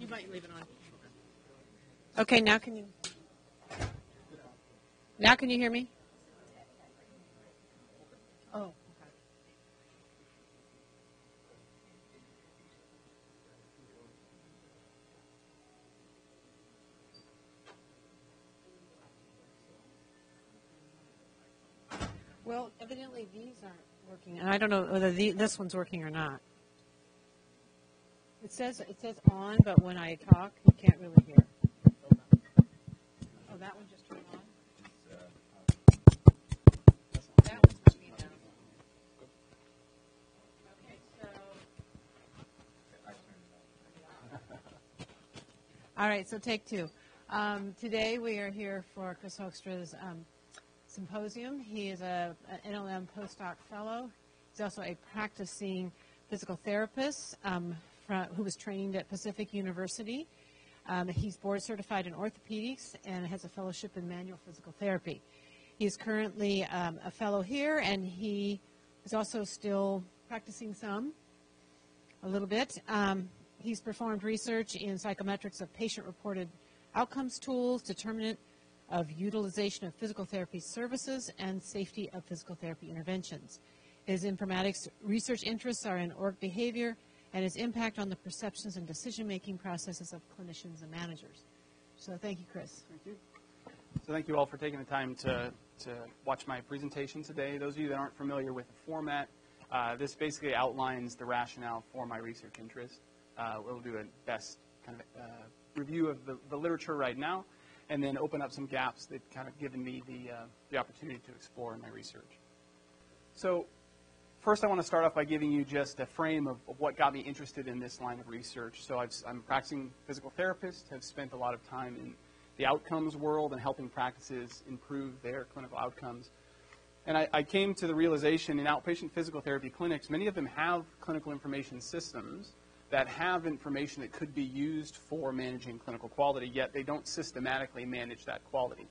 You might leave it on. Okay, now can you hear me? Oh, okay. Well, evidently these aren't working, and I don't know whether this one's working or not. It says on, but when I talk, you can't really hear. Oh, that one just turned on. That one's working now. Okay, so. All right, so take two. Today we are here for Chris Hoekstra's Symposium. He is an NLM postdoc fellow. He's also a practicing physical therapist who was trained at Pacific University. He's board certified in orthopedics and has a fellowship in manual physical therapy. He is currently a fellow here, and he is also still practicing a little bit. He's performed research in psychometrics of patient-reported outcomes tools, determinant of utilization of physical therapy services, and safety of physical therapy interventions. His informatics research interests are in org behavior and his impact on the perceptions and decision-making processes of clinicians and managers. So thank you, Chris. Thank you. So thank you all for taking the time to watch my presentation today. Those of you that aren't familiar with the format, this basically outlines the rationale for my research interest. We'll do a best kind of review of the literature right now, and then open up some gaps that kind of given me the opportunity to explore in my research. So first I want to start off by giving you just a frame of what got me interested in this line of research. So I'm a practicing physical therapist, have spent a lot of time in the outcomes world and helping practices improve their clinical outcomes. And I came to the realization in outpatient physical therapy clinics, many of them have clinical information systems that have information that could be used for managing clinical quality, yet they don't systematically manage that quality.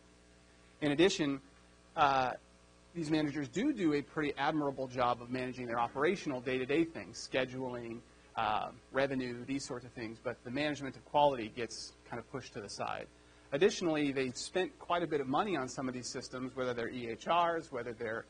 In addition, these managers do a pretty admirable job of managing their operational day-to-day things, scheduling, revenue, these sorts of things, but the management of quality gets kind of pushed to the side. Additionally, they've spent quite a bit of money on some of these systems, whether they're EHRs, whether they're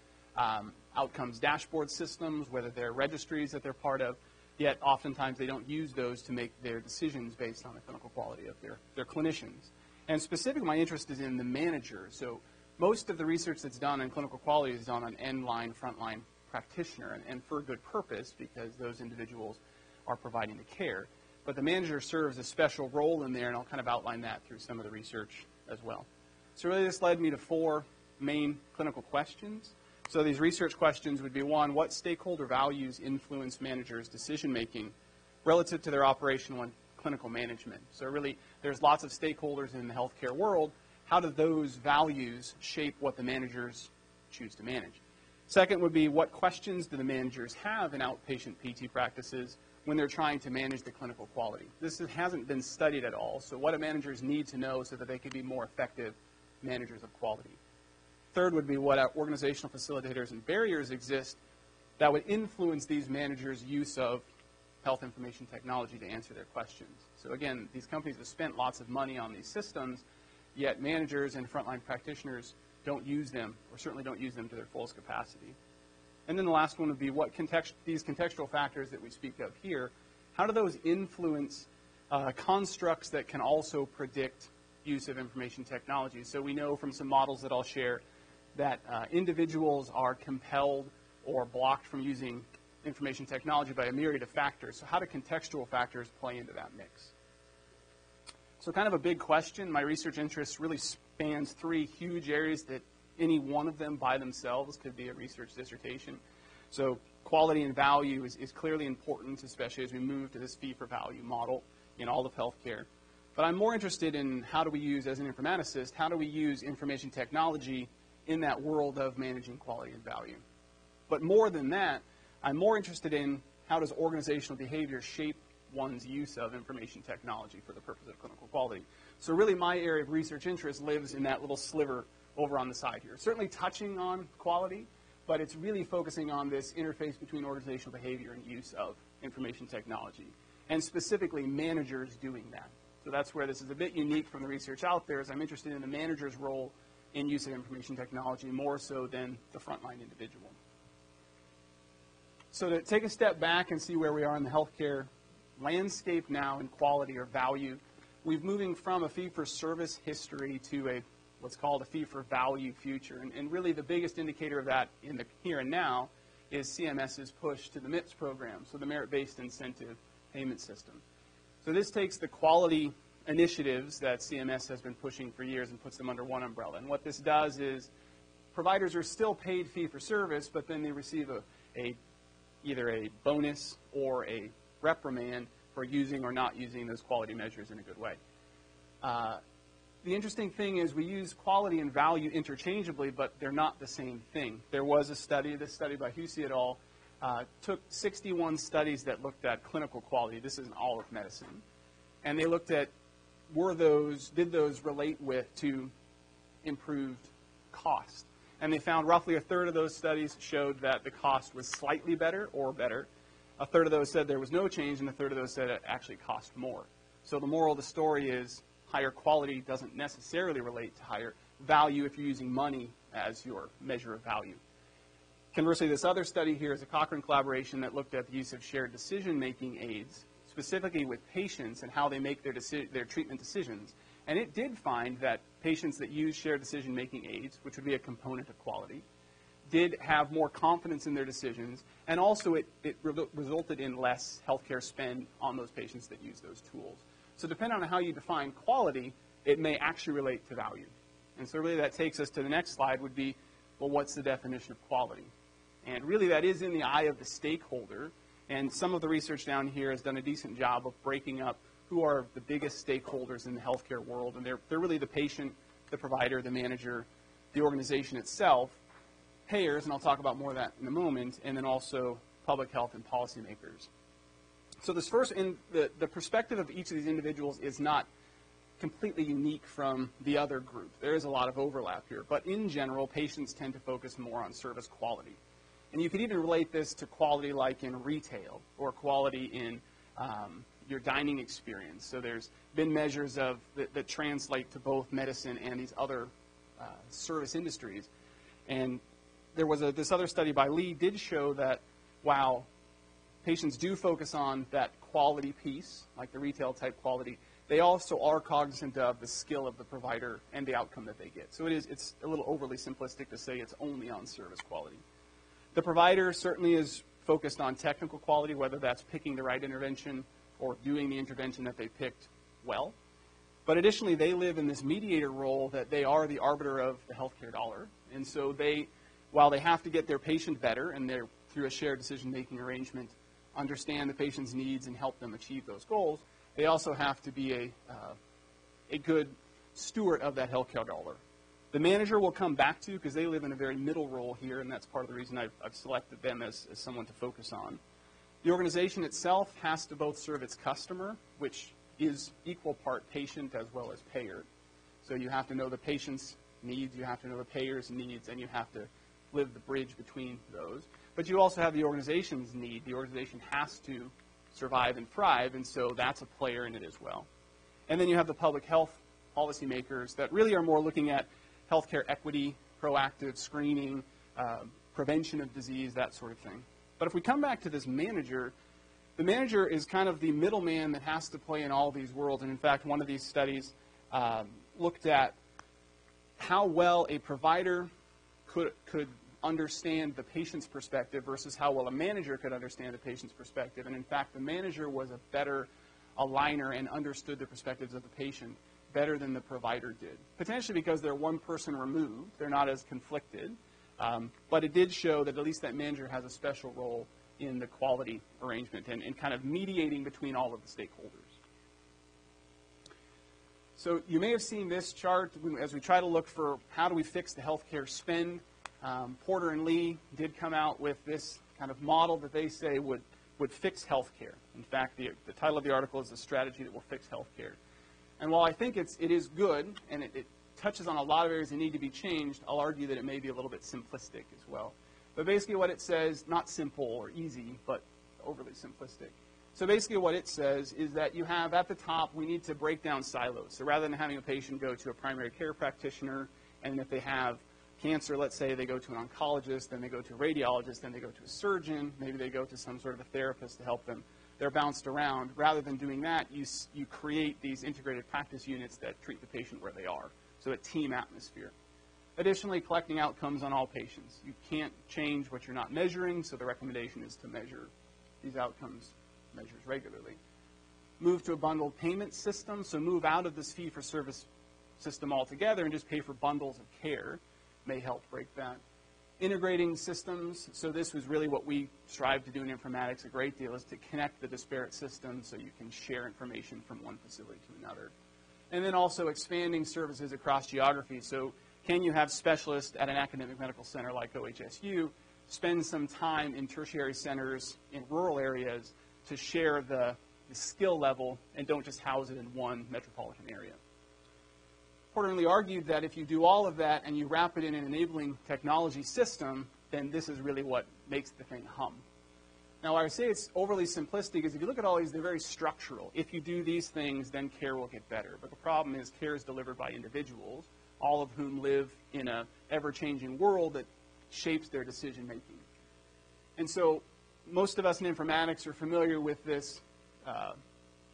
outcomes dashboard systems, whether they're registries that they're part of, yet oftentimes they don't use those to make their decisions based on the clinical quality of their clinicians. And specifically, my interest is in the manager. So most of the research that's done on clinical quality is done on end-line, front-line practitioner, and for a good purpose, because those individuals are providing the care. But the manager serves a special role in there, and I'll kind of outline that through some of the research as well. So really this led me to 4 main clinical questions. So these research questions would be, 1, what stakeholder values influence managers' decision-making relative to their operational and clinical management? So really, there's lots of stakeholders in the healthcare world. How do those values shape what the managers choose to manage? Second would be, what questions do the managers have in outpatient PT practices when they're trying to manage the clinical quality? This hasn't been studied at all, so what do managers need to know so that they can be more effective managers of quality? Third would be, what organizational facilitators and barriers exist that would influence these managers' use of health information technology to answer their questions. So again, these companies have spent lots of money on these systems, yet managers and frontline practitioners don't use them, or certainly don't use them to their fullest capacity. And then the last one would be, what these contextual factors that we speak of here, how do those influence constructs that can also predict use of information technology? So we know from some models that I'll share that individuals are compelled or blocked from using information technology by a myriad of factors. So how do contextual factors play into that mix? So kind of a big question. My research interest really spans 3 huge areas that any one of them by themselves could be a research dissertation. So quality and value is clearly important, especially as we move to this fee-for-value model in all of healthcare. But I'm more interested in how do we use, as an informaticist, how do we use information technology in that world of managing quality and value. But more than that, I'm more interested in how does organizational behavior shape one's use of information technology for the purpose of clinical quality. So really my area of research interest lives in that little sliver over on the side here. Certainly touching on quality, but it's really focusing on this interface between organizational behavior and use of information technology. and specifically managers doing that. So that's where this is a bit unique from the research out there, is I'm interested in the manager's role in use of information technology more so than the frontline individual. So to take a step back and see where we are in the healthcare landscape now in quality or value, we're moving from a fee-for-service history to a what's called a fee-for-value future. And really the biggest indicator of that in the here and now is CMS's push to the MIPS program, so the merit-based incentive payment system. So this takes the quality initiatives that CMS has been pushing for years and puts them under one umbrella. And what this does is providers are still paid fee-for-service, but then they receive either a bonus or a reprimand for using or not using those quality measures in a good way. The interesting thing is we use quality and value interchangeably, but they're not the same thing. There was a study, this study by Hoekstra et al., took 61 studies that looked at clinical quality. This isn't all of medicine. And they looked at, did those relate to improved cost? And they found roughly a third of those studies showed that the cost was slightly better or better. A third of those said there was no change, and a third of those said it actually cost more. So the moral of the story is higher quality doesn't necessarily relate to higher value if you're using money as your measure of value. Conversely, this other study here is a Cochrane collaboration that looked at the use of shared decision-making aids, specifically with patients and how they make their treatment decisions. And it did find that patients that use shared decision-making aids, which would be a component of quality, did have more confidence in their decisions, and also it resulted in less healthcare spend on those patients that use those tools. So depending on how you define quality, it may actually relate to value. And so really that takes us to the next slide would be, well, what's the definition of quality? And really that is in the eye of the stakeholder, and some of the research down here has done a decent job of breaking up who are the biggest stakeholders in the healthcare world, and they're really the patient, the provider, the manager, the organization itself, payers, and I'll talk about more of that in a moment, and then also public health and policymakers. So this first, the perspective of each of these individuals is not completely unique from the other group. There is a lot of overlap here, but in general, patients tend to focus more on service quality. And you could even relate this to quality like in retail or quality in your dining experience. So there's been measures that translate to both medicine and these other service industries. And there was this other study by Lee did show that while patients do focus on that quality piece, like the retail type quality, they also are cognizant of the skill of the provider and the outcome that they get. So it's a little overly simplistic to say it's only on service quality. The provider certainly is focused on technical quality, whether that's picking the right intervention or doing the intervention that they picked well. But additionally, they live in this mediator role that they are the arbiter of the healthcare dollar. And so while they have to get their patient better, and they're through a shared decision-making arrangement, understand the patient's needs and help them achieve those goals, they also have to be a good steward of that healthcare dollar. The manager will come back to because they live in a very middle role here, and that's part of the reason I've selected them as someone to focus on. The organization itself has to both serve its customer, which is equal part patient as well as payer. So you have to know the patient's needs, you have to know the payer's needs, and you have to live the bridge between those. But you also have the organization's need. The organization has to survive and thrive, and so that's a player in it as well. And then you have the public health policymakers that really are more looking at healthcare equity, proactive screening, prevention of disease, that sort of thing. But if we come back to this manager, the manager is kind of the middleman that has to play in all these worlds. And in fact, one of these studies looked at how well a provider could understand the patient's perspective versus how well a manager could understand the patient's perspective. And in fact, the manager was a better aligner and understood the perspectives of the patient better than the provider did. Potentially because they're one person removed, they're not as conflicted. But it did show that at least that manager has a special role in the quality arrangement and kind of mediating between all of the stakeholders. So you may have seen this chart as we try to look for how do we fix the healthcare spend. Porter and Lee did come out with this kind of model that they say would fix healthcare. In fact, the title of the article is "The Strategy That Will Fix Healthcare." And while I think it is good and it touches on a lot of areas that need to be changed, I'll argue that it may be a little bit simplistic as well. But basically what it says, not simple or easy, but overly simplistic, So basically what it says is that you have at the top, we need to break down silos. So rather than having a patient go to a primary care practitioner, and if they have cancer, let's say, they go to an oncologist, then they go to a radiologist, then they go to a surgeon, maybe they go to some sort of a therapist to help them. They're bounced around. Rather than doing that, you create these integrated practice units that treat the patient where they are. So a team atmosphere. Additionally, collecting outcomes on all patients. You can't change what you're not measuring, so the recommendation is to measure these outcomes measures regularly. Move to a bundled payment system, so move out of this fee-for-service system altogether and just pay for bundles of care. May help break that. Integrating systems, so this was really what we strive to do in informatics a great deal, is to connect the disparate systems so you can share information from one facility to another. And then also expanding services across geography. So can you have specialists at an academic medical center like OHSU spend some time in tertiary centers in rural areas to share the skill level and don't just house it in one metropolitan area? Portlandly argued that if you do all of that and you wrap it in an enabling technology system, then this is really what makes the thing hum. Now, why I say it's overly simplistic is if you look at all these, they're very structural. If you do these things, then care will get better. But the problem is care is delivered by individuals, all of whom live in an ever-changing world that shapes their decision-making. And so most of us in informatics are familiar with this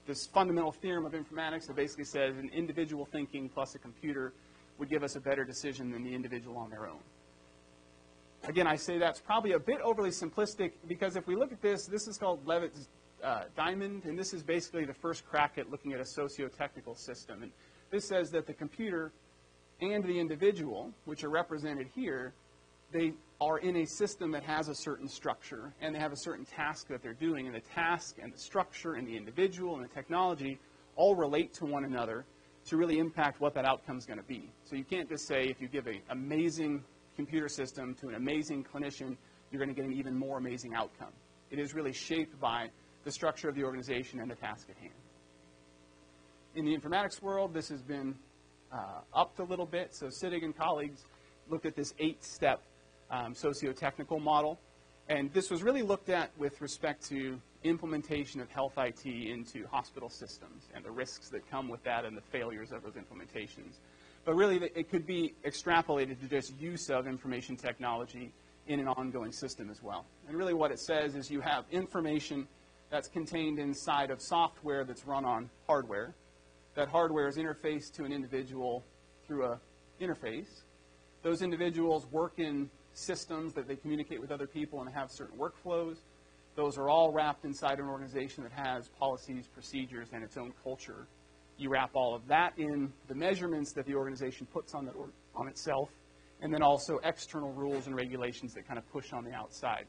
this fundamental theorem of informatics that basically says an individual thinking plus a computer would give us a better decision than the individual on their own. Again, I say that's probably a bit overly simplistic because if we look at this, this is called Levitt's diamond, and this is basically the first crack at looking at a sociotechnical system. And this says that the computer and the individual, which are represented here, they are in a system that has a certain structure, and they have a certain task that they're doing, and the task and the structure and the individual and the technology all relate to one another to really impact what that outcome is going to be. So you can't just say if you give an amazing computer system to an amazing clinician, you're going to get an even more amazing outcome. It is really shaped by the structure of the organization and the task at hand. In the informatics world, this has been upped a little bit. So Sittig and colleagues looked at this 8-step sociotechnical model. And this was really looked at with respect to implementation of health IT into hospital systems and the risks that come with that and the failures of those implementations. But really, it could be extrapolated to just use of information technology in an ongoing system as well. And really what it says is you have information that's contained inside of software that's run on hardware. That hardware is interfaced to an individual through an interface. Those individuals work in systems that they communicate with other people and have certain workflows. Those are all wrapped inside an organization that has policies, procedures, and its own culture. You wrap all of that in the measurements that the organization puts on itself, and then also external rules and regulations that kind of push on the outside.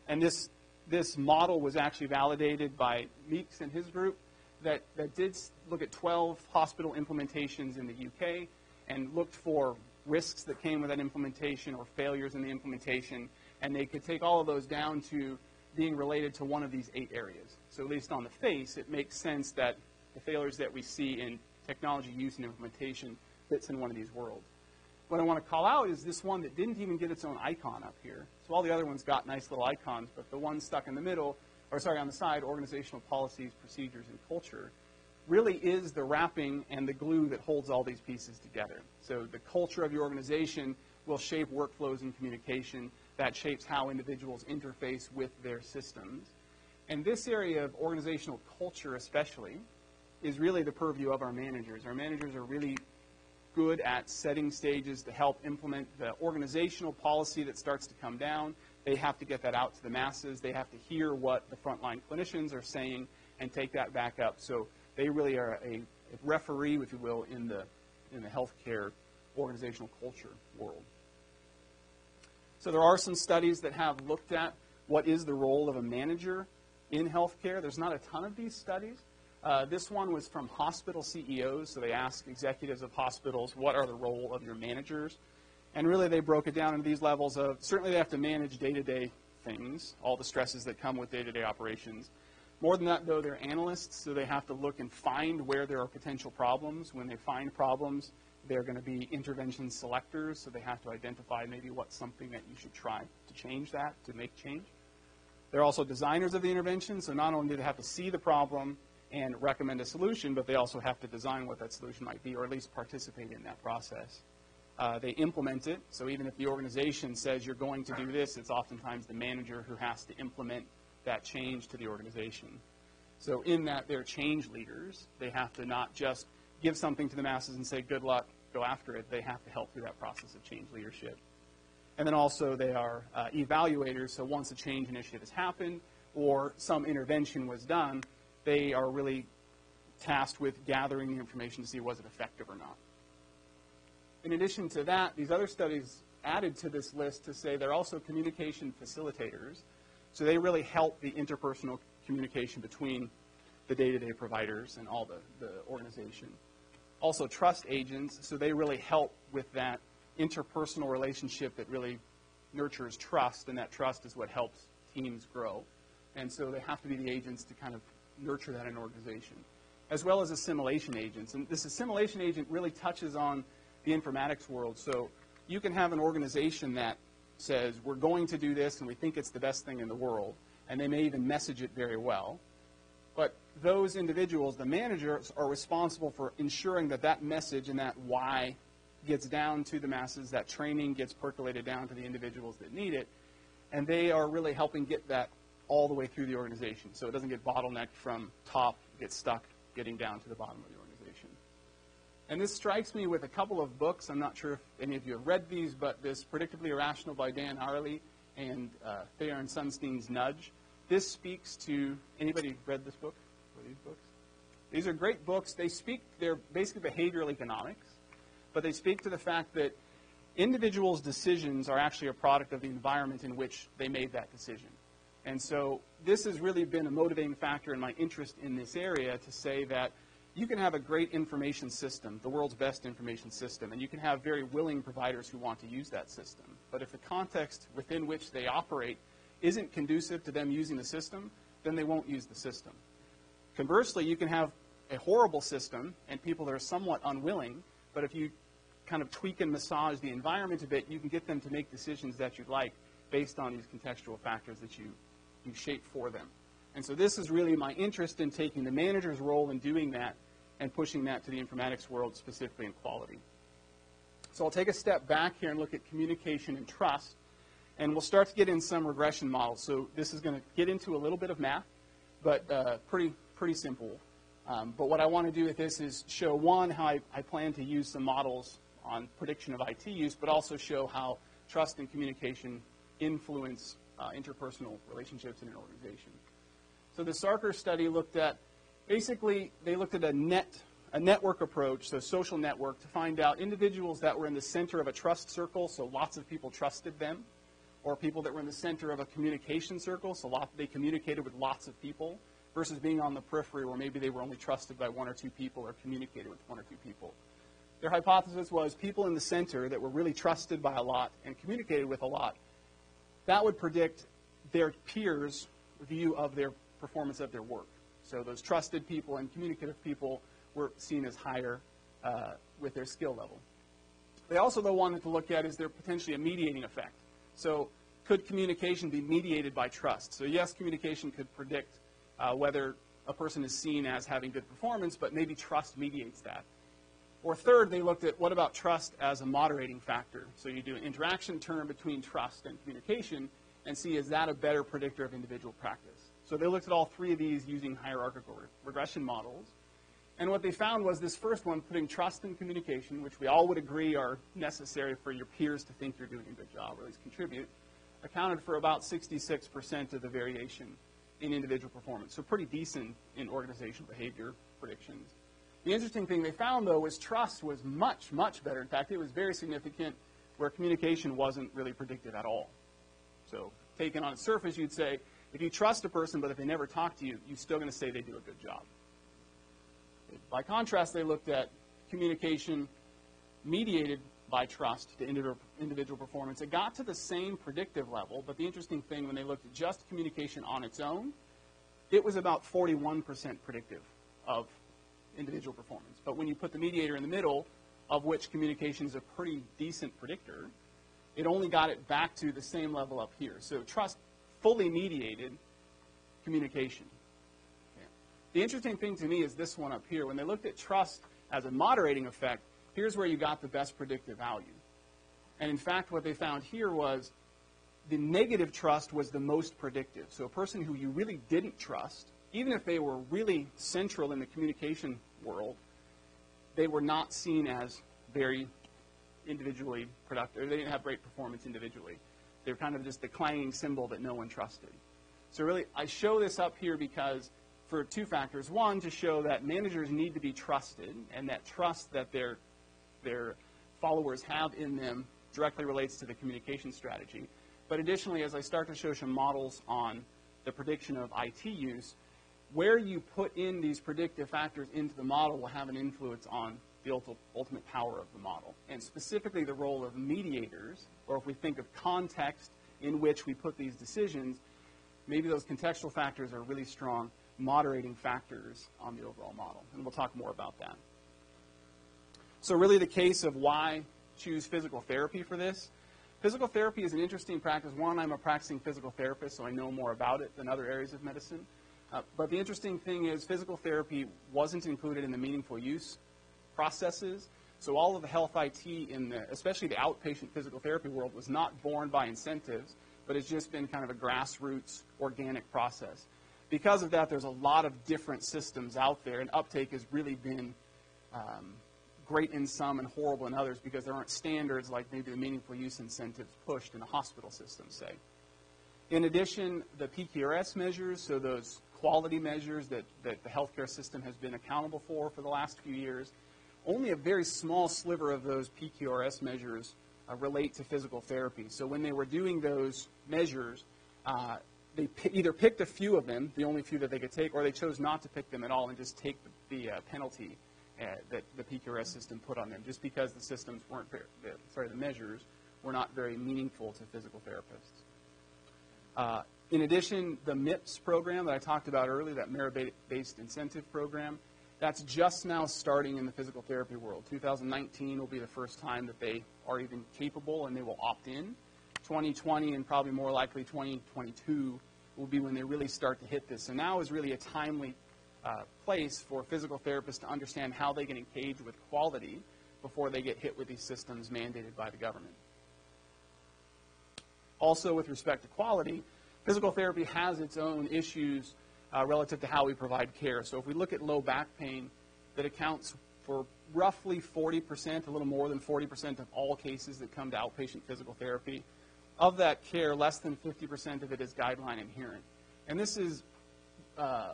And this model was actually validated by Meeks and his group that did look at 12 hospital implementations in the UK and looked for risks that came with that implementation or failures in the implementation, and they could take all of those down to being related to one of these 8 areas. So at least on the face, it makes sense that the failures that we see in technology use and implementation fits in one of these worlds. What I want to call out is this one that didn't even get its own icon up here. So all the other ones got nice little icons, but the one stuck in the middle, or sorry, on the side, organizational policies, procedures, and culture, really is the wrapping and the glue that holds all these pieces together. So the culture of your organization will shape workflows and communication. That shapes how individuals interface with their systems. And this area of organizational culture especially is really the purview of our managers. Our managers are really good at setting stages to help implement the organizational policy that starts to come down. They have to get that out to the masses. They have to hear what the frontline clinicians are saying and take that back up. So they really are a referee, if you will, in the healthcare organizational culture world. So there are some studies that have looked at what is the role of a manager in healthcare. There's not a ton of these studies. This one was from hospital CEOs, so they asked executives of hospitals, what are the role of your managers? And really they broke it down into these levels of, certainly they have to manage day-to-day things, all the stresses that come with day-to-day operations. More than that, though, they're analysts, so they have to look and find where there are potential problems. When they find problems, they're going to be intervention selectors, so they have to identify maybe what's something that you should try to change that, to make change. They're also designers of the intervention, so not only do they have to see the problem and recommend a solution, but they also have to design what that solution might be, or at least participate in that process. They implement it, so even if the organization says you're going to do this, it's oftentimes the manager who has to implement that change to the organization. So in that, they're change leaders. They have to not just give something to the masses and say, good luck, go after it. They have to help through that process of change leadership. And then also they are evaluators, so once a change initiative has happened or some intervention was done, they are really tasked with gathering the information to see was it effective or not. In addition to that, these other studies added to this list to say they're also communication facilitators. So they really help the interpersonal communication between the day-to-day providers and all the organization. Also trust agents, so they really help with that interpersonal relationship that really nurtures trust, and that trust is what helps teams grow. And so they have to be the agents to kind of nurture that in an organization, as well as assimilation agents. And this assimilation agent really touches on the informatics world. So you can have an organization that says, we're going to do this and we think it's the best thing in the world, and they may even message it very well. But those individuals, the managers, are responsible for ensuring that that message and that why gets down to the masses, that training gets percolated down to the individuals that need it, and they are really helping get that all the way through the organization. So it doesn't get bottlenecked from top, get stuck getting down to the bottom of the organization. And this strikes me with a couple of books. I'm not sure if any of you have read these, but this Predictably Irrational by Dan Ariely and Thayer and Sunstein's Nudge. This speaks to, anybody read this book or these books? These are great books. They're basically behavioral economics, but they speak to the fact that individuals' decisions are actually a product of the environment in which they made that decision. And so this has really been a motivating factor in my interest in this area to say that you can have a great information system, the world's best information system, and you can have very willing providers who want to use that system. But if the context within which they operate isn't conducive to them using the system, then they won't use the system. Conversely, you can have a horrible system and people that are somewhat unwilling, but if you kind of tweak and massage the environment a bit, you can get them to make decisions that you'd like based on these contextual factors that you shape for them. And so this is really my interest in taking the manager's role in doing that and pushing that to the informatics world, specifically in quality. So I'll take a step back here and look at communication and trust, and we'll start to get in some regression models. So this is going to get into a little bit of math, but pretty simple. But what I want to do with this is show, one, how I plan to use some models on prediction of IT use, but also show how trust and communication influence interpersonal relationships in an organization. So the Sarker study looked at, basically, they looked at a network approach, so social network, to find out individuals that were in the center of a trust circle, so lots of people trusted them, or people that were in the center of a communication circle, so they communicated with lots of people, versus being on the periphery where maybe they were only trusted by one or two people or communicated with one or two people. Their hypothesis was people in the center that were really trusted by a lot and communicated with a lot, that would predict their peers' view of their performance of their work. So those trusted people and communicative people were seen as higher with their skill level. They also, though, wanted to look at, is there potentially a mediating effect? So could communication be mediated by trust? So yes, communication could predict whether a person is seen as having good performance, but maybe trust mediates that. Or third, they looked at what about trust as a moderating factor? So you do an interaction term between trust and communication and see, is that a better predictor of individual practice? So they looked at all three of these using hierarchical regression models. And what they found was this first one, putting trust and communication, which we all would agree are necessary for your peers to think you're doing a good job, or at least contribute, accounted for about 66% of the variation in individual performance. So pretty decent in organizational behavior predictions. The interesting thing they found, though, was trust was much, much better. In fact, it was very significant where communication wasn't really predicted at all. So taken on its surface, you'd say, if you trust a person, but if they never talk to you, you're still going to say they do a good job. By contrast, they looked at communication mediated by trust to individual performance. It got to the same predictive level, but the interesting thing, when they looked at just communication on its own, it was about 41% predictive of individual performance. But when you put the mediator in the middle, of which communication is a pretty decent predictor, it only got it back to the same level up here. So trust fully mediated communication. Okay. The interesting thing to me is this one up here. When they looked at trust as a moderating effect, here's where you got the best predictive value. And in fact, what they found here was the negative trust was the most predictive. So a person who you really didn't trust, even if they were really central in the communication world, they were not seen as very individually productive. They didn't have great performance individually. They were kind of just the clanging cymbal that no one trusted. So really, I show this up here because for two factors. One, to show that managers need to be trusted, and that trust that their followers have in them directly relates to the communication strategy. But additionally, as I start to show some models on the prediction of IT use, where you put in these predictive factors into the model will have an influence on the ultimate power of the model, and specifically the role of mediators, or if we think of context in which we put these decisions, maybe those contextual factors are really strong moderating factors on the overall model, and we'll talk more about that. So really the case of why choose physical therapy for this. Physical therapy is an interesting practice. One, I'm a practicing physical therapist, so I know more about it than other areas of medicine. But the interesting thing is physical therapy wasn't included in the meaningful use processes. So all of the health IT in the, especially the outpatient physical therapy world, was not born by incentives, but it's just been kind of a grassroots organic process. Because of that, there's a lot of different systems out there, and uptake has really been great in some and horrible in others because there aren't standards like maybe the meaningful use incentives pushed in a hospital system, say. In addition, the PQRS measures, so those quality measures that the healthcare system has been accountable for the last few years, only a very small sliver of those PQRS measures relate to physical therapy. So when they were doing those measures, they either picked a few of them, the only few that they could take, or they chose not to pick them at all and just take the penalty that the PQRS system put on them, just because the systems weren't the measures were not very meaningful to physical therapists. In addition, the MIPS program that I talked about earlier, that merit-based incentive program, that's just now starting in the physical therapy world. 2019 will be the first time that they are even capable and they will opt in. 2020 and probably more likely 2022 will be when they really start to hit this. So now is really a timely place for physical therapists to understand how they can engage with quality before they get hit with these systems mandated by the government. Also, with respect to quality, physical therapy has its own issues relative to how we provide care. So if we look at low back pain, that accounts for roughly 40%, a little more than 40% of all cases that come to outpatient physical therapy. Of that care, less than 50% of it is guideline adherent. And this is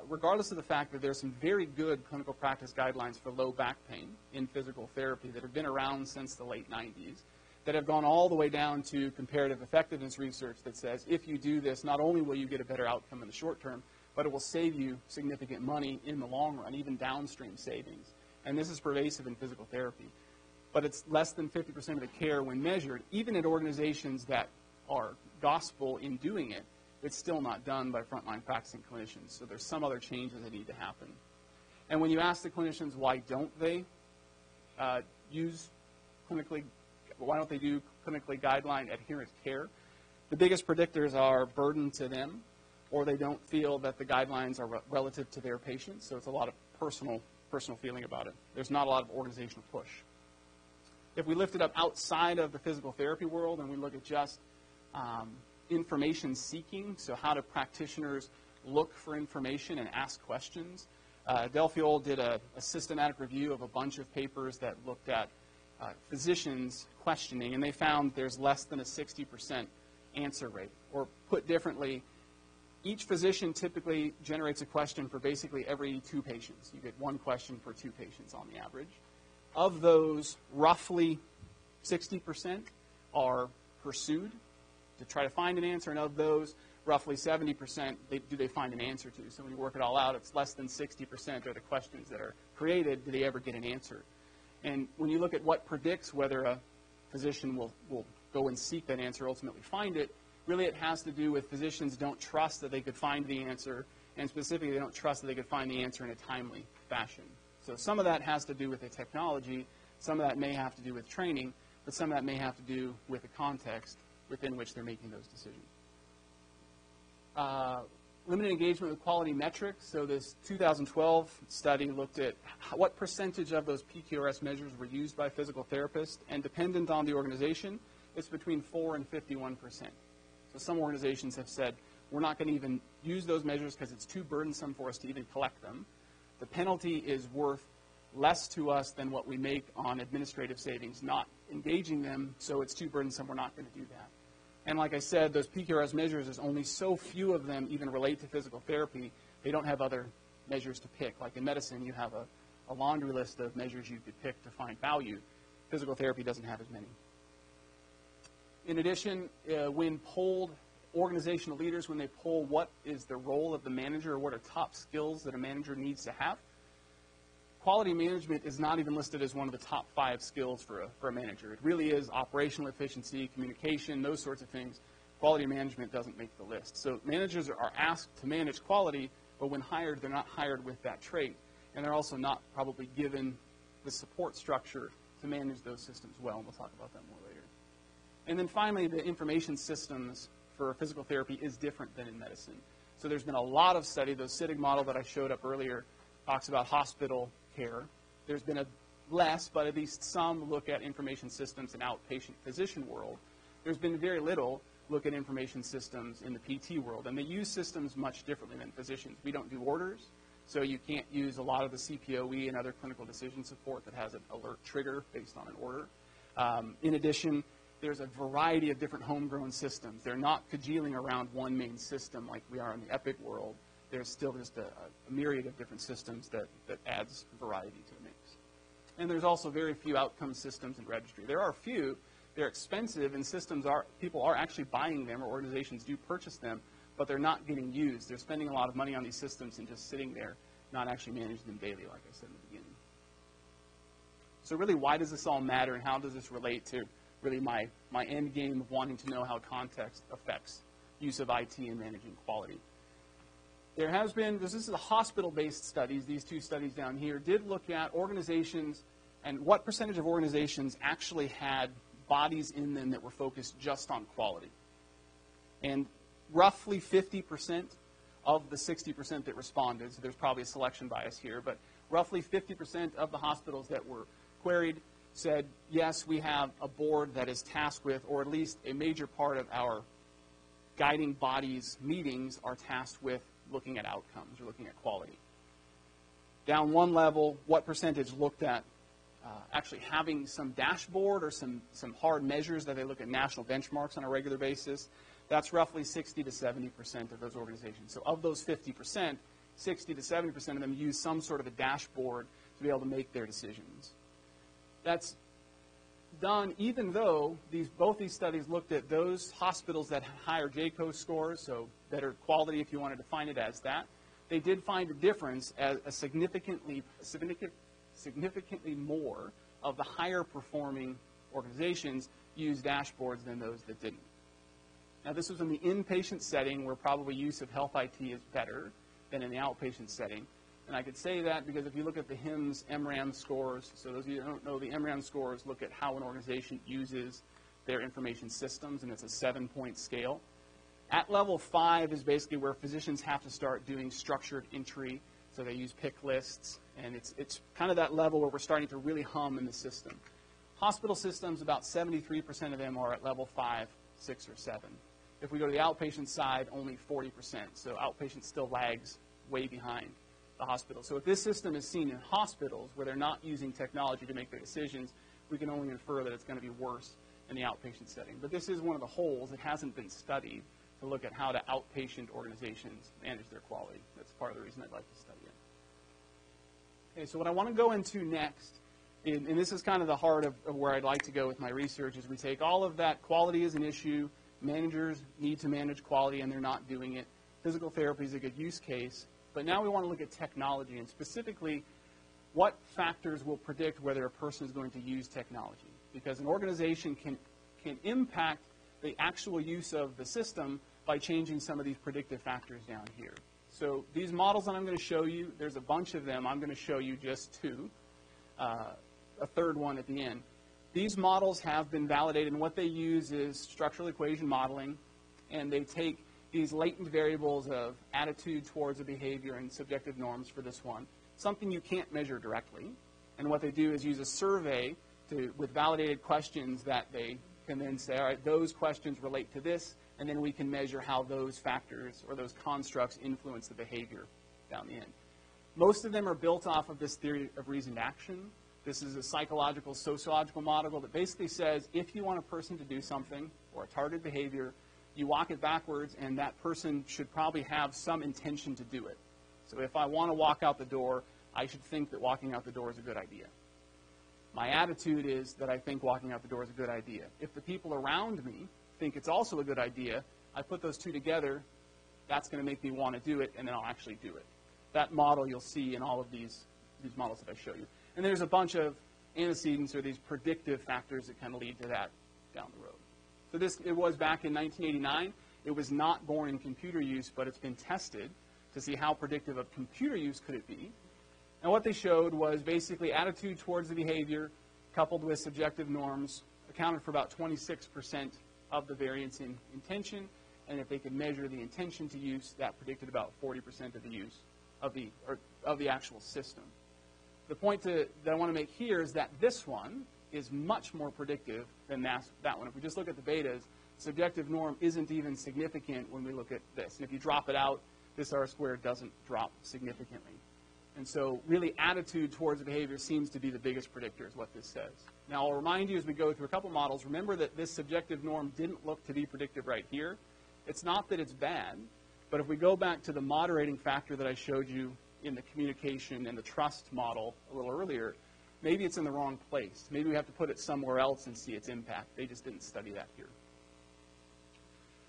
regardless of the fact that there's some very good clinical practice guidelines for low back pain in physical therapy that have been around since the late 90s, that have gone all the way down to comparative effectiveness research that says if you do this, not only will you get a better outcome in the short term, but it will save you significant money in the long run, even downstream savings. And this is pervasive in physical therapy. But it's less than 50% of the care when measured, even at organizations that are gospel in doing it. It's still not done by frontline practicing clinicians. So there's some other changes that need to happen. And when you ask the clinicians why don't they do clinically guideline adherent care, the biggest predictors are burden to them, or they don't feel that the guidelines are relative to their patients. So it's a lot of personal feeling about it. There's not a lot of organizational push. If we lift it up outside of the physical therapy world and we look at just information seeking, so how do practitioners look for information and ask questions. Delphiol did a systematic review of a bunch of papers that looked at physicians questioning, and they found there's less than a 60% answer rate. Or put differently, each physician typically generates a question for basically every 2 patients. You get 1 question for 2 patients on the average. Of those, roughly 60% are pursued to try to find an answer, and of those, roughly 70% do they find an answer to. So when you work it all out, it's less than 60% are the questions that are created, do they ever get an answer? And when you look at what predicts whether a physician will go and seek that answer, ultimately find it, really it has to do with physicians don't trust that they could find the answer, and specifically they don't trust that they could find the answer in a timely fashion. So some of that has to do with the technology, some of that may have to do with training, but some of that may have to do with the context within which they're making those decisions. limited engagement with quality metrics. So this 2012 study looked at what percentage of those PQRS measures were used by physical therapists, and dependent on the organization, it's between 4 and 51%. So some organizations have said, we're not going to even use those measures because it's too burdensome for us to even collect them. The penalty is worth less to us than what we make on administrative savings not engaging them, so it's too burdensome, we're not going to do that. And like I said, those PQRS measures, there's only so few of them even relate to physical therapy. They don't have other measures to pick. Like in medicine, you have a laundry list of measures you could pick to find value. Physical therapy doesn't have as many. In addition, when polled, organizational leaders, when they poll what is the role of the manager or what are top skills that a manager needs to have, quality management is not even listed as one of the top 5 skills for a manager. It really is operational efficiency, communication, those sorts of things. Quality management doesn't make the list. So managers are asked to manage quality, but when hired, they're not hired with that trait. And they're also not probably given the support structure to manage those systems well, and we'll talk about that more later. And then finally, the information systems for physical therapy is different than in medicine. So there's been a lot of study. The CITIG model that I showed up earlier talks about hospital care. There's been a less, but at least some look at information systems in outpatient physician world. There's been very little look at information systems in the PT world, and they use systems much differently than physicians. We don't do orders, so you can't use a lot of the CPOE and other clinical decision support that has an alert trigger based on an order. In addition, there's a variety of different homegrown systems. They're not cajoling around one main system like we are in the Epic world. There's still just a myriad of different systems that adds variety to the mix. And there's also very few outcome systems in registry. There are a few. They're expensive, and people are actually buying them, or organizations do purchase them, but they're not getting used. They're spending a lot of money on these systems and just sitting there, not actually managing them daily, like I said in the beginning. So really, why does this all matter, and how does this relate to really my end game of wanting to know how context affects use of IT in managing quality? There has been, this is the hospital-based studies, these 2 studies down here, did look at organizations and what percentage of organizations actually had bodies in them that were focused just on quality. And roughly 50% of the 60% that responded, so there's probably a selection bias here, but roughly 50% of the hospitals that were queried said, yes, we have a board that is tasked with, or at least a major part of our guiding bodies meetings are tasked with looking at outcomes or looking at quality. Down one level, what percentage looked at actually having some dashboard or some hard measures that they look at national benchmarks on a regular basis? That's roughly 60 to 70% of those organizations. So of those 50%, 60 to 70% of them use some sort of a dashboard to be able to make their decisions. That's done even though both these studies looked at those hospitals that had higher JCO scores, so better quality if you want to define it as that. They did find a difference as a significantly more of the higher performing organizations use dashboards than those that didn't. Now this was in the inpatient setting where probably use of health IT is better than in the outpatient setting. And I could say that because if you look at the HIMSS MRAM scores, so those of you who don't know, the MRAM scores look at how an organization uses their information systems, and it's a 7-point scale. At level 5 is basically where physicians have to start doing structured entry, so they use pick lists, and it's kind of that level where we're starting to really hum in the system. Hospital systems, about 73% of them are at level 5, 6, or 7. If we go to the outpatient side, only 40%, so outpatient still lags way behind the hospital. So if this system is seen in hospitals where they're not using technology to make their decisions, we can only infer that it's going to be worse in the outpatient setting. But this is one of the holes. It hasn't been studied to look at how do outpatient organizations manage their quality. That's part of the reason I'd like to study it. Okay, so what I want to go into next, and this is kind of the heart of where I'd like to go with my research, is we take all of that quality as an issue, managers need to manage quality and they're not doing it. Physical therapy is a good use case. But now we want to look at technology, and specifically what factors will predict whether a person is going to use technology. Because an organization can impact the actual use of the system by changing some of these predictive factors down here. So these models that I'm going to show you, there's a bunch of them. I'm going to show you just 2, a third one at the end. These models have been validated, and what they use is structural equation modeling, and they take these latent variables of attitude towards a behavior and subjective norms for this one, something you can't measure directly. And what they do is use a survey with validated questions that they can then say, all right, those questions relate to this, and then we can measure how those factors or those constructs influence the behavior down the end. Most of them are built off of this theory of reasoned action. This is a psychological, sociological model that basically says if you want a person to do something or a target behavior, you walk it backwards, and that person should probably have some intention to do it. So if I want to walk out the door, I should think that walking out the door is a good idea. My attitude is that I think walking out the door is a good idea. If the people around me think it's also a good idea, I put those two together, that's going to make me want to do it, and then I'll actually do it. That model you'll see in all of these models that I show you. And there's a bunch of antecedents or these predictive factors that kind of lead to that down the road. So this, it was back in 1989. It was not born in computer use, but it's been tested to see how predictive of computer use could it be. And what they showed was basically attitude towards the behavior coupled with subjective norms accounted for about 26% of the variance in intention. And if they could measure the intention to use, that predicted about 40% of the use of the actual system. The point that I want to make here is that this one is much more predictive than that one. If we just look at the betas, subjective norm isn't even significant when we look at this. And if you drop it out, this R-squared doesn't drop significantly. And so really attitude towards the behavior seems to be the biggest predictor is what this says. Now I'll remind you as we go through a couple models, remember that this subjective norm didn't look to be predictive right here. It's not that it's bad, but if we go back to the moderating factor that I showed you in the communication and the trust model a little earlier, maybe it's in the wrong place. Maybe we have to put it somewhere else and see its impact. They just didn't study that here.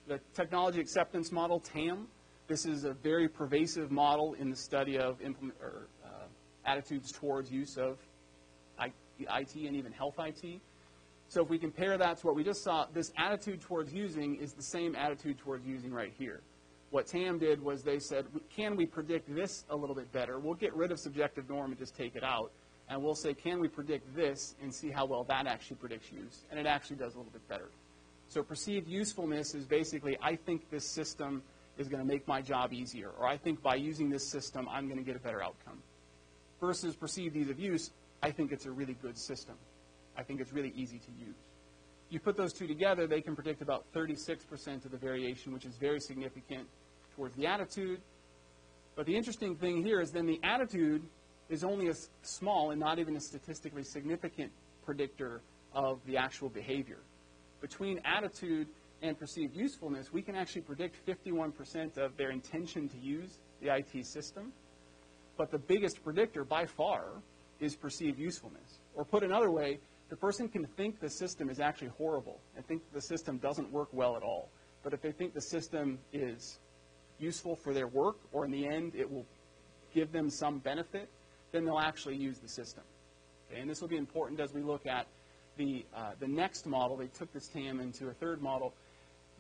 The technology acceptance model, TAM, this is a very pervasive model in the study of attitudes towards use of IT and even health IT. So if we compare that to what we just saw, this attitude towards using is the same attitude towards using right here. What TAM did was they said, can we predict this a little bit better? We'll get rid of subjective norm and just take it out. And we'll say, can we predict this and see how well that actually predicts use? And it actually does a little bit better. So perceived usefulness is basically, I think this system is going to make my job easier, or I think by using this system, I'm going to get a better outcome. Versus perceived ease of use, I think it's a really good system. I think it's really easy to use. You put those two together, they can predict about 36% of the variation, which is very significant towards the attitude. But the interesting thing here is then the attitude is only a small and not even a statistically significant predictor of the actual behavior. Between attitude and perceived usefulness, we can actually predict 51% of their intention to use the IT system. But the biggest predictor by far is perceived usefulness. Or put another way, the person can think the system is actually horrible and think the system doesn't work well at all. But if they think the system is useful for their work, or in the end it will give them some benefit, then they'll actually use the system. Okay? And this will be important as we look at the next model. They took this TAM into a third model.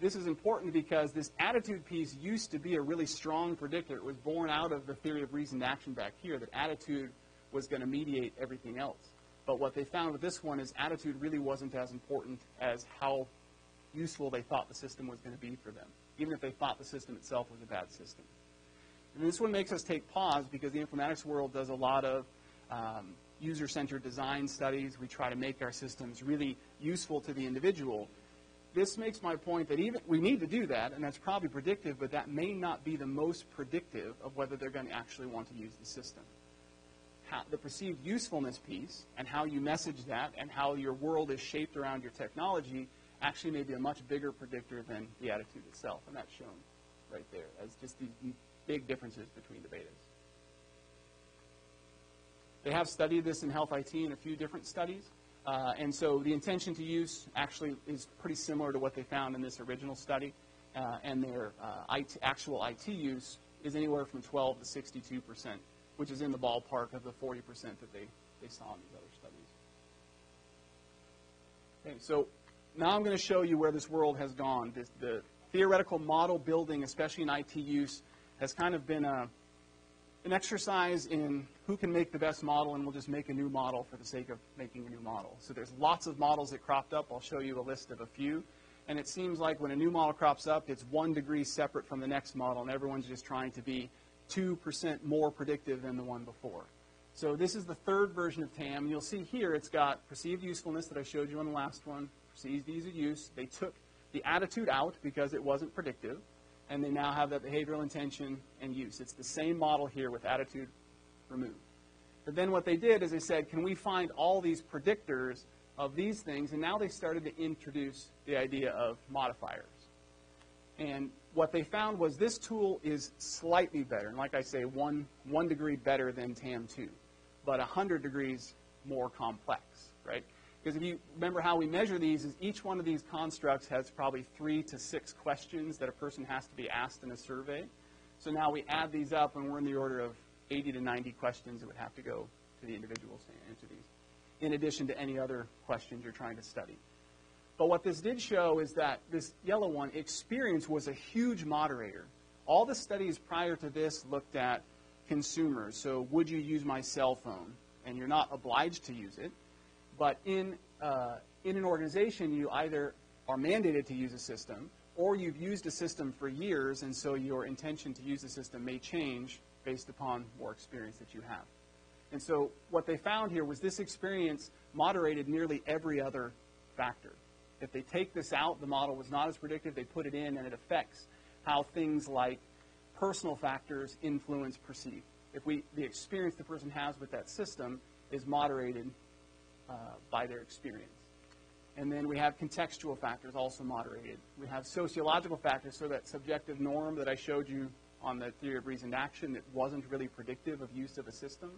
This is important because this attitude piece used to be a really strong predictor. It was born out of the theory of reasoned action back here, that attitude was going to mediate everything else. But what they found with this one is attitude really wasn't as important as how useful they thought the system was going to be for them, even if they thought the system itself was a bad system. And this one makes us take pause because the informatics world does a lot of user-centered design studies. We try to make our systems really useful to the individual. This makes my point that even we need to do that, and that's probably predictive, but that may not be the most predictive of whether they're going to actually want to use the system. The perceived usefulness piece and how you message that and how your world is shaped around your technology actually may be a much bigger predictor than the attitude itself, and that's shown right there as just these big differences between the betas. They have studied this in health IT in a few different studies. And so the intention to use actually is pretty similar to what they found in this original study. And their actual IT use is anywhere from 12 to 62%, which is in the ballpark of the 40% that they saw in these other studies. Okay, so now I'm going to show you where this world has gone. The theoretical model building, especially in IT use, has kind of been an exercise in who can make the best model, and we'll just make a new model for the sake of making a new model. So there's lots of models that cropped up. I'll show you a list of a few. And it seems like when a new model crops up, it's 1 degree separate from the next model, and everyone's just trying to be 2% more predictive than the one before. So this is the third version of TAM. You'll see here it's got perceived usefulness that I showed you on the last one, perceived ease of use. They took the attitude out because it wasn't predictive, and they now have that behavioral intention and use. It's the same model here with attitude removed. But then what they did is they said, can we find all these predictors of these things? And now they started to introduce the idea of modifiers. And what they found was this tool is slightly better. And like I say, one degree better than TAM2, but 100 degrees more complex, right? Because if you remember how we measure these, is each one of these constructs has probably 3 to 6 questions that a person has to be asked in a survey. So now we add these up, and we're in the order of 80 to 90 questions that would have to go to the individuals to answer these, in addition to any other questions you're trying to study. But what this did show is that this yellow one, experience, was a huge moderator. All the studies prior to this looked at consumers. So would you use my cell phone? And you're not obliged to use it. But in an organization, you either are mandated to use a system, or you've used a system for years, and so your intention to use the system may change based upon more experience that you have. And so what they found here was this experience moderated nearly every other factor. If they take this out, the model was not as predictive. They put it in, and it affects how things like personal factors influence perceive. If the experience the person has with that system is moderated by their experience. And then we have contextual factors also moderated. We have sociological factors, so that subjective norm that I showed you on the theory of reasoned action that wasn't really predictive of use of a system,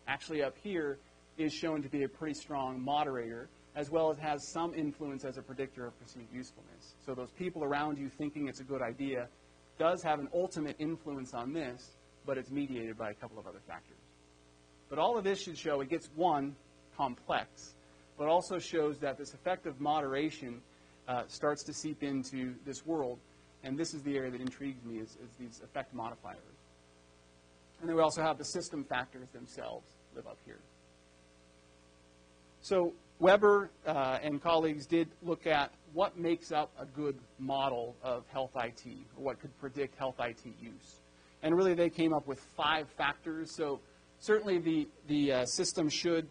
actually up here is shown to be a pretty strong moderator, as well as has some influence as a predictor of perceived usefulness. So those people around you thinking it's a good idea does have an ultimate influence on this, but it's mediated by a couple of other factors. But all of this should show it gets, one, complex, but also shows that this effect of moderation starts to seep into this world, and this is the area that intrigues me, is these effect modifiers. And then we also have the system factors themselves live up here. So Weber and colleagues did look at what makes up a good model of health IT, or what could predict health IT use. And really they came up with 5 factors. So certainly the system should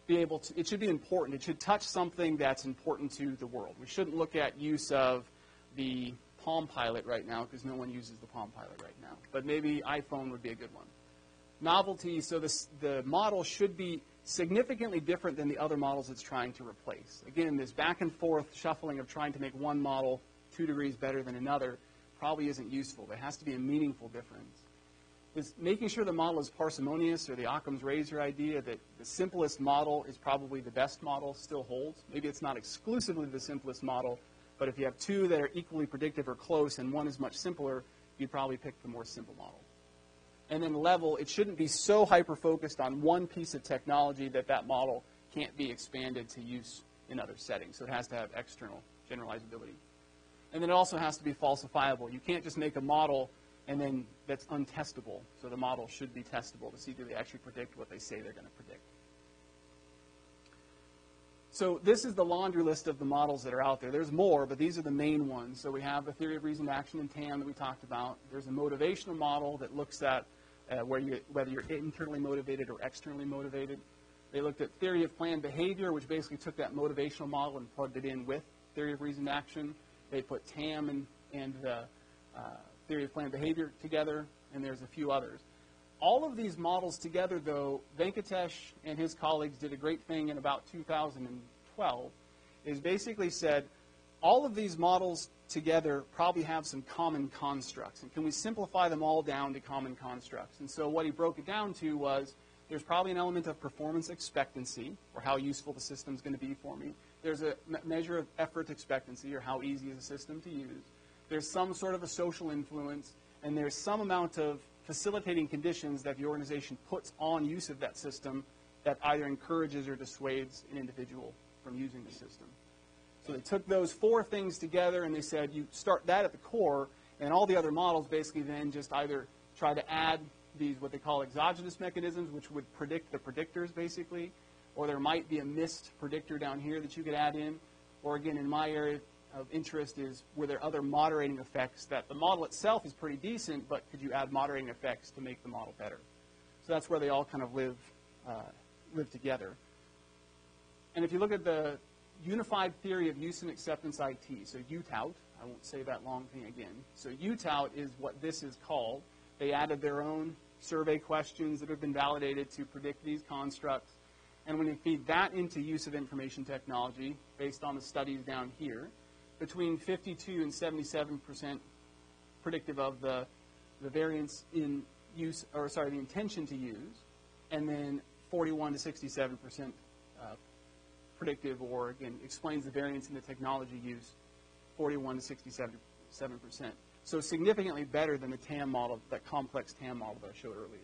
be able to, it should be important. It should touch something that's important to the world. We shouldn't look at use of the Palm Pilot right now, because no one uses the Palm Pilot right now. But maybe iPhone would be a good one. Novelty, so the model should be significantly different than the other models it's trying to replace. Again, this back and forth shuffling of trying to make one model 2 degrees better than another probably isn't useful. There has to be a meaningful difference. Is making sure the model is parsimonious, or the Occam's razor idea that the simplest model is probably the best model, still holds. Maybe it's not exclusively the simplest model, but if you have 2 that are equally predictive or close and one is much simpler, you'd probably pick the more simple model. And then level, it shouldn't be so hyper-focused on one piece of technology that that model can't be expanded to use in other settings. So it has to have external generalizability. And then it also has to be falsifiable. You can't just make a model and then that's untestable. So the model should be testable to see do they actually predict what they say they're going to predict. So this is the laundry list of the models that are out there. There's more, but these are the main ones. So we have the theory of reasoned action in TAM that we talked about. There's a motivational model that looks at whether you're internally motivated or externally motivated. They looked at theory of planned behavior, which basically took that motivational model and plugged it in with theory of reasoned action. They put TAM and the theory of planned behavior together, and there's a few others. All of these models together, though, Venkatesh and his colleagues did a great thing in about 2012, is basically said, all of these models together probably have some common constructs, and can we simplify them all down to common constructs? And so what he broke it down to was, there's probably an element of performance expectancy, or how useful the system's going to be for me. There's a measure of effort expectancy, or how easy is the system to use. There's some sort of a social influence, and there's some amount of facilitating conditions that the organization puts on use of that system that either encourages or dissuades an individual from using the system. So they took those 4 things together, and they said you start that at the core, and all the other models basically then just either try to add these what they call exogenous mechanisms, which would predict the predictors basically, or there might be a missed predictor down here that you could add in, or again in my area, of interest is, were there other moderating effects that the model itself is pretty decent, but could you add moderating effects to make the model better? So that's where they all kind of live together. And if you look at the Unified Theory of Use and Acceptance IT, so UTOUT, I won't say that long thing again. So UTOUT is what this is called. They added their own survey questions that have been validated to predict these constructs. And when you feed that into use of information technology, based on the studies down here, between 52 and 77% predictive of the variance in use, or sorry, the intention to use, and then 41 to 67% predictive, or again, explains the variance in the technology use, 41 to 67%. So significantly better than the TAM model, that complex TAM model that I showed earlier.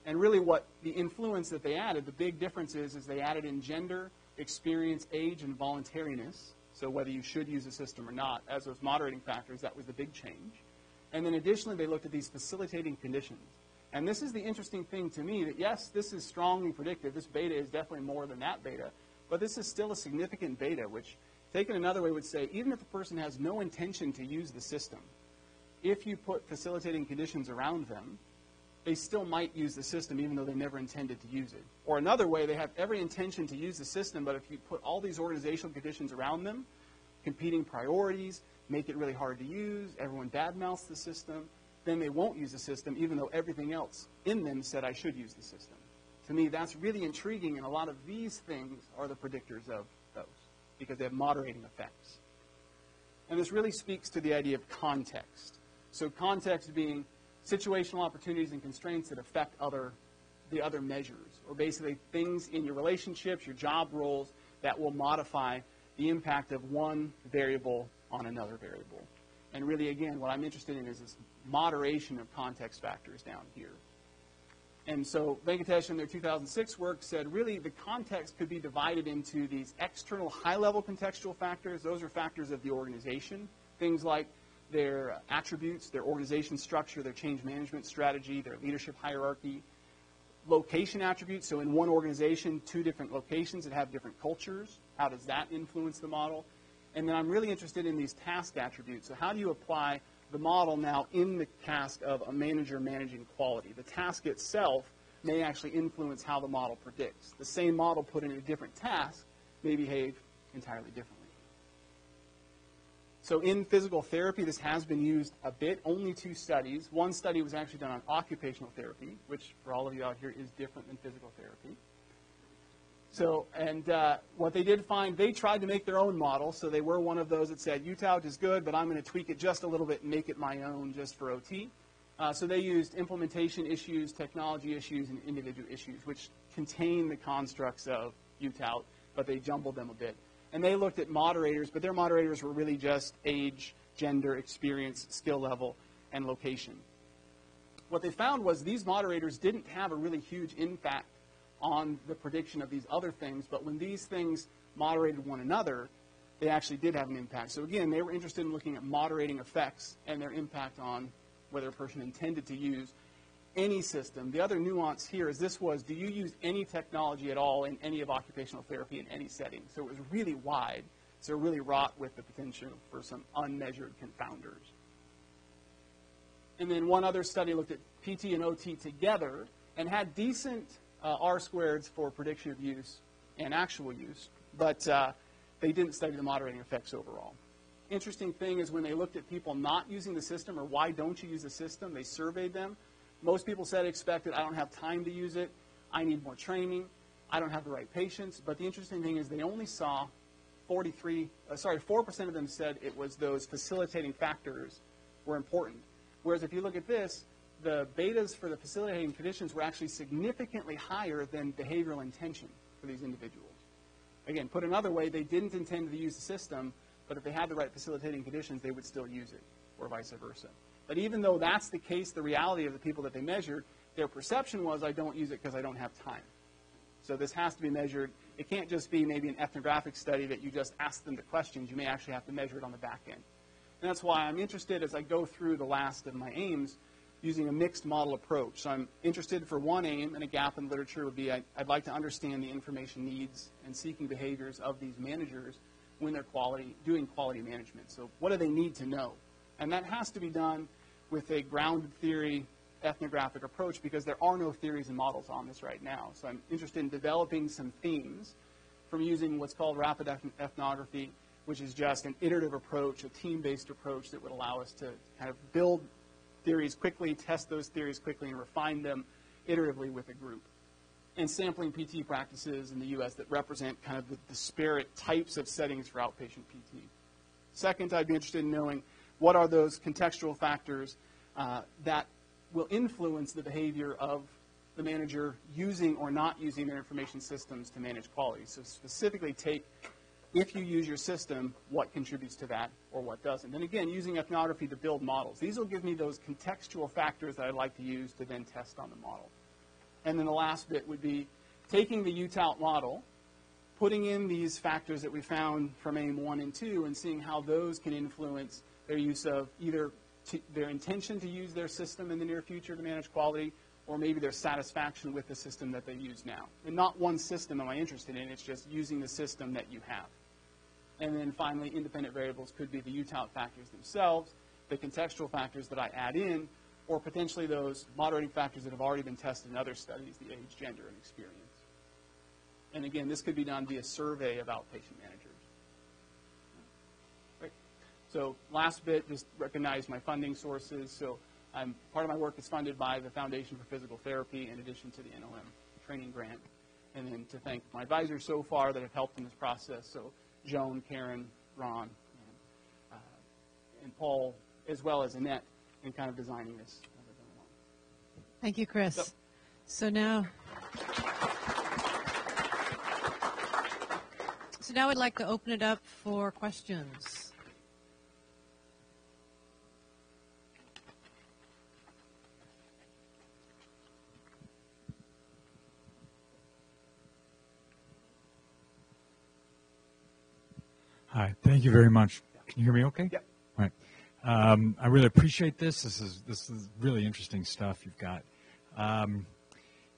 And really what the influence that they added, the big difference is they added in gender, experience, age, and voluntariness. So whether you should use a system or not, as those moderating factors, that was the big change. And then additionally, they looked at these facilitating conditions. And this is the interesting thing to me, that yes, this is strongly predictive. This beta is definitely more than that beta. But this is still a significant beta, which, taken another way, would say even if the person has no intention to use the system, if you put facilitating conditions around them, they still might use the system even though they never intended to use it. Or another way, they have every intention to use the system, but if you put all these organizational conditions around them, competing priorities, make it really hard to use, everyone badmouths the system, then they won't use the system even though everything else in them said I should use the system. To me, that's really intriguing, and a lot of these things are the predictors of those because they have moderating effects. And this really speaks to the idea of context. So context being situational opportunities and constraints that affect the other measures, or basically things in your relationships, your job roles, that will modify the impact of one variable on another variable. And really, again, what I'm interested in is this moderation of context factors down here. And so Venkatesh in their 2006 work said really the context could be divided into these external high-level contextual factors. Those are factors of the organization, things like their attributes, their organization structure, their change management strategy, their leadership hierarchy, location attributes. So in one organization, 2 different locations that have different cultures. How does that influence the model? And then I'm really interested in these task attributes. So how do you apply the model now in the task of a manager managing quality? The task itself may actually influence how the model predicts. The same model put in a different task may behave entirely differently. So in physical therapy, this has been used a bit, only 2 studies. One study was actually done on occupational therapy, which for all of you out here is different than physical therapy. So, and what they did find, they tried to make their own model. So they were one of those that said, UTOUT is good, but I'm going to tweak it just a little bit and make it my own just for OT. So they used implementation issues, technology issues, and individual issues, which contain the constructs of UTOUT, but they jumbled them a bit. And they looked at moderators, but their moderators were really just age, gender, experience, skill level, and location. What they found was these moderators didn't have a really huge impact on the prediction of these other things, but when these things moderated one another, they actually did have an impact. So again, they were interested in looking at moderating effects and their impact on whether a person intended to use any system. The other nuance here is this was, do you use any technology at all in any of occupational therapy in any setting? So it was really wide, so really wrought with the potential for some unmeasured confounders. And then one other study looked at PT and OT together and had decent R-squareds for prediction of use and actual use, but they didn't study the moderating effects overall. Interesting thing is when they looked at people not using the system, or why don't you use the system, they surveyed them. Most people said expected, I don't have time to use it, I need more training, I don't have the right patience. But the interesting thing is they only saw 4% of them said it was those facilitating factors were important. Whereas if you look at this, the betas for the facilitating conditions were actually significantly higher than behavioral intention for these individuals. Again, put another way, they didn't intend to use the system, but if they had the right facilitating conditions, they would still use it, or vice versa. But even though that's the case, the reality of the people that they measured, their perception was, I don't use it because I don't have time. So this has to be measured. It can't just be maybe an ethnographic study that you just ask them the questions. You may actually have to measure it on the back end. And that's why I'm interested, as I go through the last of my aims, using a mixed model approach. So I'm interested for one aim, and a gap in literature would be I'd like to understand the information needs and seeking behaviors of these managers. when they're doing quality management. So what do they need to know? And that has to be done with a grounded theory ethnographic approach, because there are no theories and models on this right now. So I'm interested in developing some themes from using what's called rapid ethnography, which is just an iterative approach, a team-based approach that would allow us to kind of build theories quickly, test those theories quickly, and refine them iteratively with a group. And sampling PT practices in the U.S. that represent kind of the disparate types of settings for outpatient PT. Second, I'd be interested in knowing what are those contextual factors that will influence the behavior of the manager using or not using their information systems to manage quality. So specifically take, if you use your system, what contributes to that or what doesn't. And again, using ethnography to build models. These will give me those contextual factors that I'd like to use to then test on the model. And then the last bit would be taking the UTAUT model, putting in these factors that we found from AIM 1 and 2, and seeing how those can influence their use of either their intention to use their system in the near future to manage quality, or maybe their satisfaction with the system that they use now. And not one system am I interested in, it's just using the system that you have. And then finally, independent variables could be the UTAUT factors themselves, the contextual factors that I add in, or potentially those moderating factors that have already been tested in other studies, the age, gender, and experience. And again, this could be done via survey of outpatient managers. Great. So last bit, just recognize my funding sources. So part of my work is funded by the Foundation for Physical Therapy in addition to the NLM training grant. And then to thank my advisors so far that have helped in this process. So Joan, Karen, Ron, and Paul, as well as Annette, in kind of designing this. Thank you, Chris. So now I'd like to open it up for questions. Hi, thank you very much. Can you hear me okay? Yep. All right. I really appreciate this. This is really interesting stuff you've got.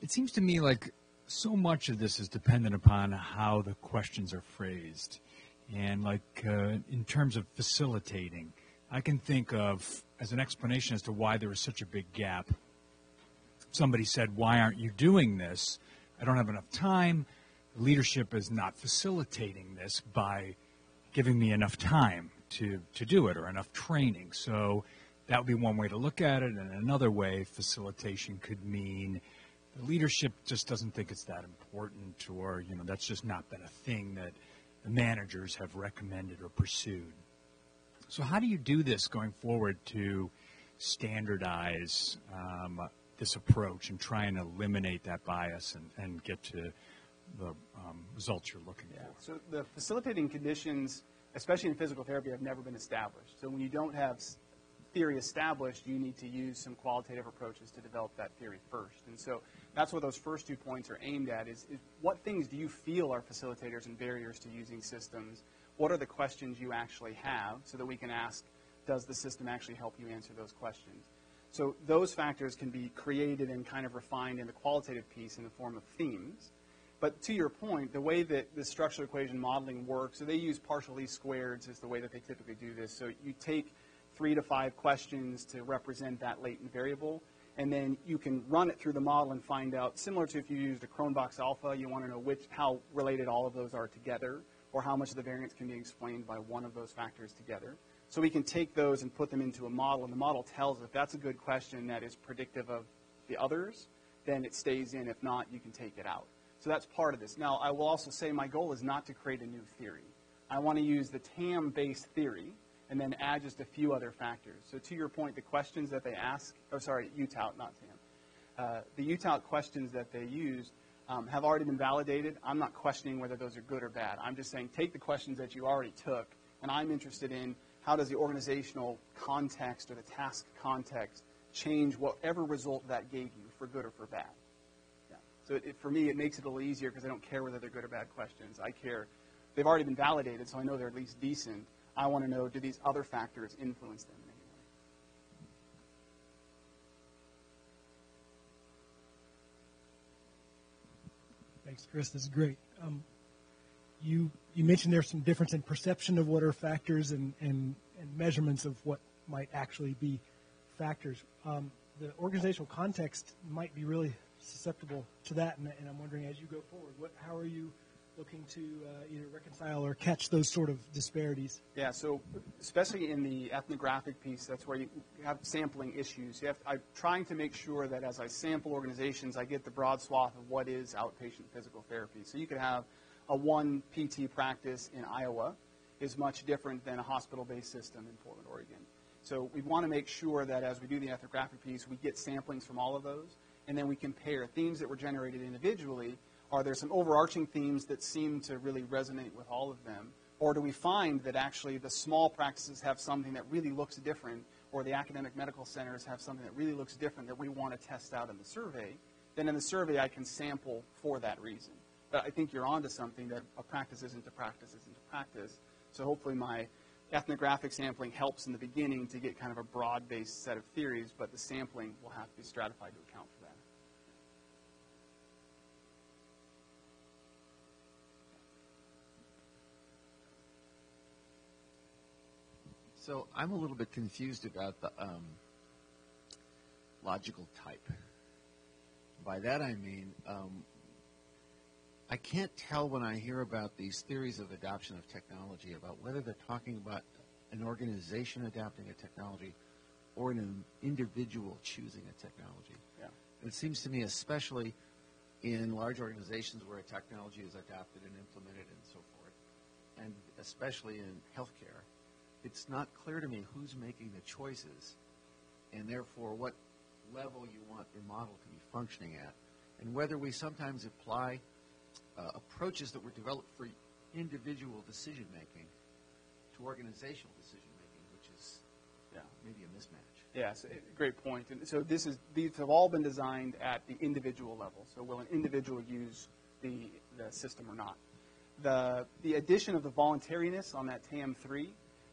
It seems to me like so much of this is dependent upon how the questions are phrased. And like in terms of facilitating, I can think of, as an explanation as to why there is such a big gap, somebody said, why aren't you doing this? I don't have enough time. The leadership is not facilitating this by giving me enough time to do it, or enough training. So that would be one way to look at it. And another way, facilitation could mean the leadership just doesn't think it's that important, or that's just not been a thing that the managers have recommended or pursued. So how do you do this going forward to standardize this approach and try and eliminate that bias and get to the results you're looking for? So the facilitating conditions, especially in physical therapy, have never been established. So when you don't have theory established, you need to use some qualitative approaches to develop that theory first. And so that's what those first 2 points are aimed at, is what things do you feel are facilitators and barriers to using systems? What are the questions you actually have, so that we can ask, does the system actually help you answer those questions? So those factors can be created and kind of refined in the qualitative piece in the form of themes. But to your point, the way that the structural equation modeling works, so they use partial least squareds is the way that they typically do this. So you take 3 to 5 questions to represent that latent variable, and then you can run it through the model and find out, similar to if you used a Cronbach's alpha, you want to know how related all of those are together, or how much of the variance can be explained by one of those factors together. So we can take those and put them into a model, and the model tells if that's a good question that is predictive of the others, then it stays in. If not, you can take it out. So that's part of this. Now, I will also say my goal is not to create a new theory. I want to use the TAM-based theory and then add just a few other factors. So to your point, the questions that they ask, UTAUT, not TAM. The UTAUT questions that they use have already been validated. I'm not questioning whether those are good or bad. I'm just saying take the questions that you already took, and I'm interested in how does the organizational context or the task context change whatever result that gave you, for good or for bad. So for me, it makes it a little easier because I don't care whether they're good or bad questions. I care. They've already been validated, so I know they're at least decent. I want to know, do these other factors influence them in any way? Thanks, Chris. This is great. you mentioned there's some difference in perception of what are factors and measurements of what might actually be factors. The organizational context might be really susceptible to that, and I'm wondering, as you go forward, how are you looking to either reconcile or catch those sort of disparities? Yeah, so especially in the ethnographic piece, that's where you have sampling issues. I'm trying to make sure that as I sample organizations, I get the broad swath of what is outpatient physical therapy. So you could have a one PT practice in Iowa is much different than a hospital-based system in Portland, Oregon. So we want to make sure that as we do the ethnographic piece, we get samplings from all of those, and then we compare themes that were generated individually. Are there some overarching themes that seem to really resonate with all of them? Or do we find that actually the small practices have something that really looks different, or the academic medical centers have something that really looks different that we want to test out in the survey? Then in the survey, I can sample for that reason. But I think you're onto something, that a practice isn't a practice isn't a practice. So hopefully my ethnographic sampling helps in the beginning to get kind of a broad-based set of theories, but the sampling will have to be stratified to account for that. So I'm a little bit confused about the logical type. By that I mean I can't tell when I hear about these theories of adoption of technology about whether they're talking about an organization adapting a technology or an individual choosing a technology. Yeah. It seems to me, especially in large organizations where a technology is adopted and implemented and so forth, and especially in healthcare, it's not clear to me who's making the choices and therefore what level you want your model to be functioning at, and whether we sometimes apply approaches that were developed for individual decision-making to organizational decision-making, which is maybe a mismatch. Yeah, so, great point. And so these have all been designed at the individual level. So will an individual use the system or not? The addition of the voluntariness on that TAM3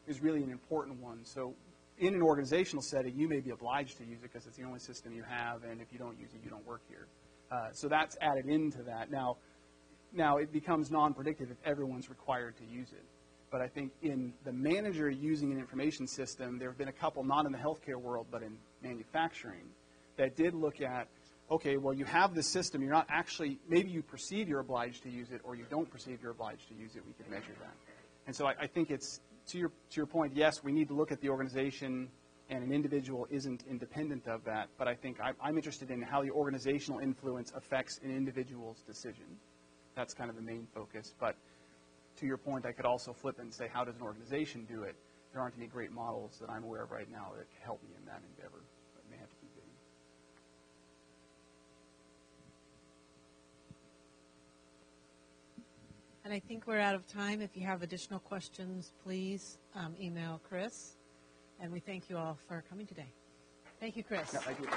is really an important one. So in an organizational setting, you may be obliged to use it because it's the only system you have, and if you don't use it, you don't work here. So that's added into that. Now it becomes non-predictive if everyone's required to use it. But I think in the manager using an information system, there have been a couple, not in the healthcare world, but in manufacturing, that did look at, okay, well, you have this system. You're not actually, maybe you perceive you're obliged to use it, or you don't perceive you're obliged to use it. We can measure that. And so I think it's, to your point, yes, we need to look at the organization, and an individual isn't independent of that. But I think I'm interested in how the organizational influence affects an individual's decision. That's kind of the main focus. But to your point, I could also flip it and say, how does an organization do it? There aren't any great models that I'm aware of right now that can help me in that endeavor. But may have to keep getting. And I think we're out of time. If you have additional questions, please email Chris. And we thank you all for coming today. Thank you, Chris. Yeah, thank you.